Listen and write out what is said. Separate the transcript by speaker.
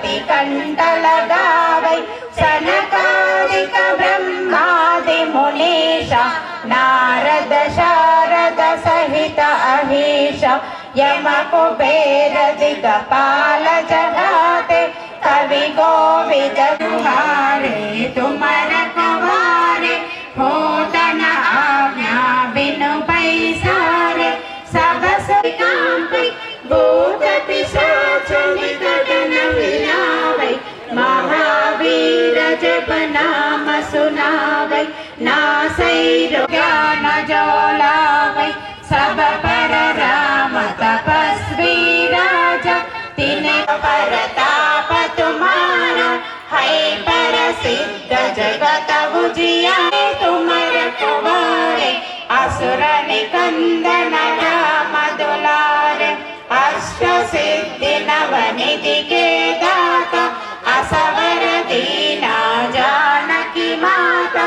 Speaker 1: सती कंटल गावै सनकादिक ब्रह्मादि मुनीश नारद शारद सहित अहीश यम कुबेर दिगपाल जगाते कवि गोविद तुम्हारे तुम रखवारे होतन आज्ञा बिनु पैसारे सब सुकांपै भूत पिशाच निकट न हिलावै महावीर जप नाम सुनावै नासै ज्ञान जोलावै सब पर राम तपस्वी राजा तिने परताप तुम्हारा है पर सिद्ध जगत उजियारे तुम रखवारे असुर निकंदन राम दुलारे अष्ट सिद्धि नवनिधि के दाता असवर दीना जानकी माता।